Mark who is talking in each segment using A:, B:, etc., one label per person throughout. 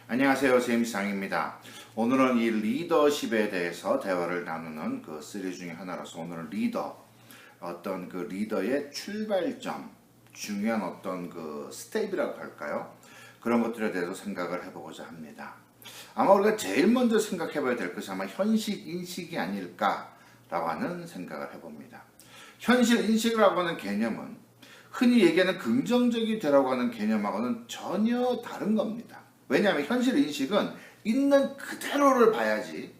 A: 안녕하세요, 제임스 장입니다. 오늘은 이 리더십에 대해서 대화를 나누는 그 시리즈 중에 하나로서 오늘은 어떤 그 리더의 출발점, 중요한 어떤 그 스텝이라고 할까요? 그런 것들에 대해서 생각을 해보고자 합니다. 아마 우리가 제일 먼저 생각해봐야 될 것이 아마 현실 인식이 아닐까라고 하는 생각을 해봅니다. 현실 인식이라고 하는 개념은 흔히 얘기하는 긍정적이 되라고 하는 개념하고는 전혀 다른 겁니다. 왜냐하면 현실 인식은 있는 그대로를 봐야지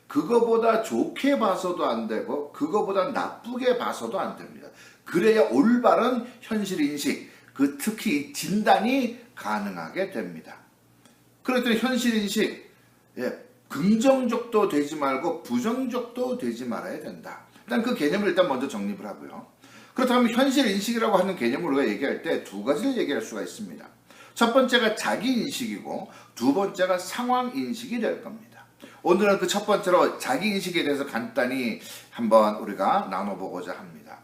A: 그거보다 좋게 봐서도 안 되고 그거보다 나쁘게 봐서도 안 됩니다. 그래야 올바른 현실 인식, 특히 진단이 가능하게 됩니다. 그렇기 때문에 현실 인식, 긍정적도 되지 말고 부정적도 되지 말아야 된다. 일단 그 개념을 일단 먼저 정립을 하고요. 그렇다면 현실 인식이라고 하는 개념을 우리가 얘기할 때 두 가지를 얘기할 수가 있습니다. 첫 번째가 자기인식이고 두 번째가 상황인식이 될 겁니다. 오늘은 그 첫 번째로 자기인식에 대해서 간단히 한번 우리가 나눠보고자 합니다.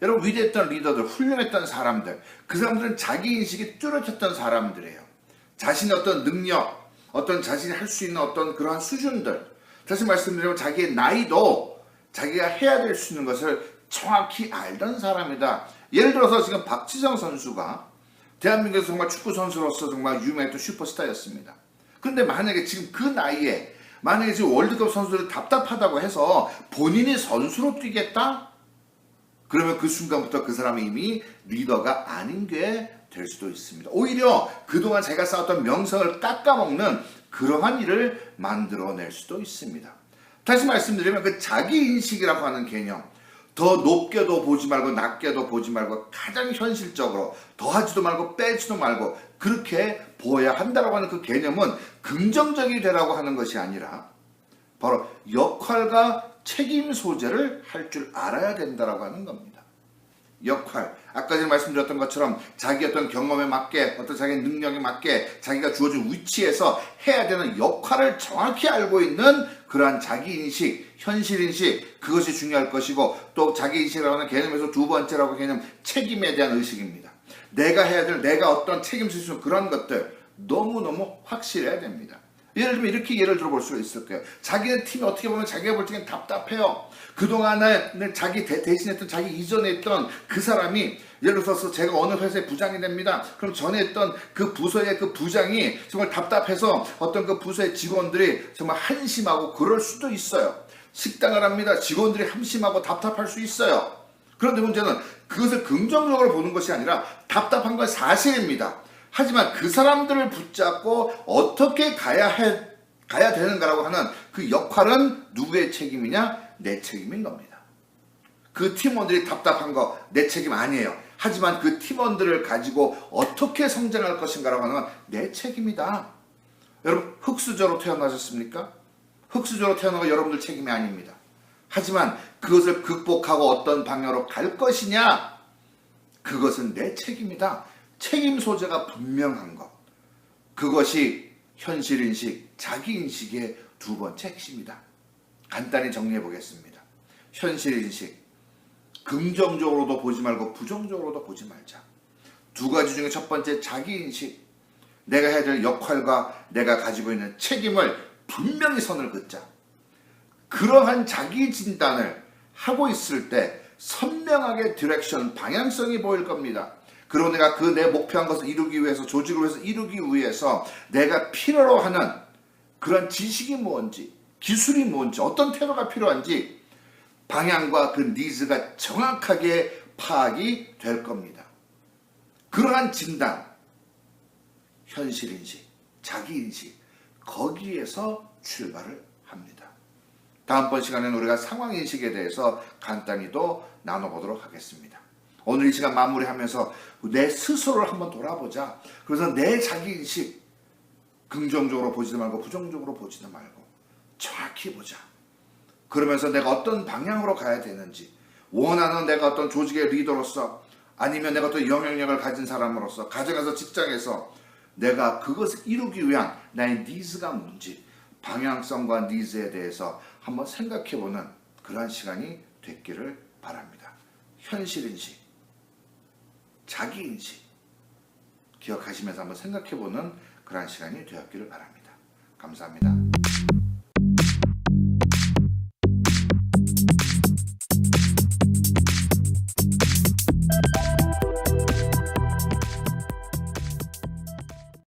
A: 여러분, 위대했던 리더들, 훌륭했던 사람들, 그 사람들은 자기인식이 뚜렷했던 사람들이에요. 자신의 어떤 능력, 어떤 자신이 할 수 있는 어떤 그러한 수준들, 다시 말씀드리면 자기의 나이도 자기가 해야 될 수 있는 것을 정확히 알던 사람이다. 예를 들어서 지금 박지성 선수가 대한민국에서 정말 축구 선수로서 정말 유명했던 슈퍼스타였습니다. 그런데 만약에 지금 그 나이에 만약에 지금 월드컵 선수들이 답답하다고 해서 본인이 선수로 뛰겠다? 그러면 그 순간부터 그 사람이 이미 리더가 아닌 게 될 수도 있습니다. 오히려 그동안 자기가 쌓았던 명성을 깎아먹는 그러한 일을 만들어낼 수도 있습니다. 다시 말씀드리면 그 자기인식이라고 하는 개념, 더 높게도 보지 말고 낮게도 보지 말고 가장 현실적으로 더하지도 말고 빼지도 말고 그렇게 보아야 한다라고 하는 그 개념은 긍정적이 되라고 하는 것이 아니라 바로 역할과 책임 소재를 할 줄 알아야 된다라고 하는 겁니다. 역할, 아까 전에 말씀드렸던 것처럼 자기 어떤 경험에 맞게 어떤 자기 능력에 맞게 자기가 주어진 위치에서 해야 되는 역할을 정확히 알고 있는 그러한 자기인식, 현실인식, 그것이 중요할 것이고 또 자기인식이라고 하는 개념에서 두 번째라고 개념, 책임에 대한 의식입니다. 내가 해야 될, 내가 어떤 책임질 수 있는 그런 것들 너무너무 확실해야 됩니다. 예를 들면 이렇게 예를 들어볼 수가 있을 거예요. 자기네 팀이 어떻게 보면 자기가 볼 때는 답답해요. 그동안에 자기 대신했던 자기 이전에 있던 그 사람이 예를 들어서 제가 어느 회사의 부장이 됩니다. 그럼 전에 있던 그 부서의 그 부장이 정말 답답해서 어떤 그 부서의 직원들이 정말 한심하고 그럴 수도 있어요. 식당을 합니다. 직원들이 한심하고 답답할 수 있어요. 그런데 문제는 그것을 긍정적으로 보는 것이 아니라 답답한 건 사실입니다. 하지만 그 사람들을 붙잡고 어떻게 가야 되는가라고 하는 그 역할은 누구의 책임이냐? 내 책임인 겁니다. 그 팀원들이 답답한 거 내 책임 아니에요. 하지만 그 팀원들을 가지고 어떻게 성장할 것인가라고 하는 건 내 책임이다. 여러분, 흙수저로 태어나셨습니까? 흙수저로 태어난 건 여러분들 책임이 아닙니다. 하지만 그것을 극복하고 어떤 방향으로 갈 것이냐? 그것은 내 책임이다. 책임 소재가 분명한 것. 그것이 현실인식, 자기인식의 두 번째 핵심이다. 간단히 정리해 보겠습니다. 현실인식, 긍정적으로도 보지 말고 부정적으로도 보지 말자. 두 가지 중에 첫 번째 자기인식, 내가 해야 될 역할과 내가 가지고 있는 책임을 분명히 선을 긋자. 그러한 자기 진단을 하고 있을 때 선명하게 디렉션, 방향성이 보일 겁니다. 그리고 내가 그 내 목표한 것을 이루기 위해서, 조직을 위해서 이루기 위해서 내가 필요로 하는 그런 지식이 뭔지, 기술이 뭔지, 어떤 태도가 필요한지 방향과 그 니즈가 정확하게 파악이 될 겁니다. 그러한 진단, 현실인식, 자기인식, 거기에서 출발을 합니다. 다음번 시간에는 우리가 상황인식에 대해서 간단히 또 나눠보도록 하겠습니다. 오늘 이 시간 마무리하면서 내 스스로를 한번 돌아보자. 그래서 내 자기인식, 긍정적으로 보지도 말고 부정적으로 보지도 말고 정확히 보자. 그러면서 내가 어떤 방향으로 가야 되는지, 원하는 내가 어떤 조직의 리더로서 아니면 내가 어떤 영향력을 가진 사람으로서 가정에서 직장에서 내가 그것을 이루기 위한 나의 니즈가 뭔지, 방향성과 니즈에 대해서 한번 생각해보는 그러한 시간이 됐기를 바랍니다. 현실인지, 자기인지 기억하시면서 한번 생각해보는 그러한 시간이 되었기를 바랍니다. 감사합니다.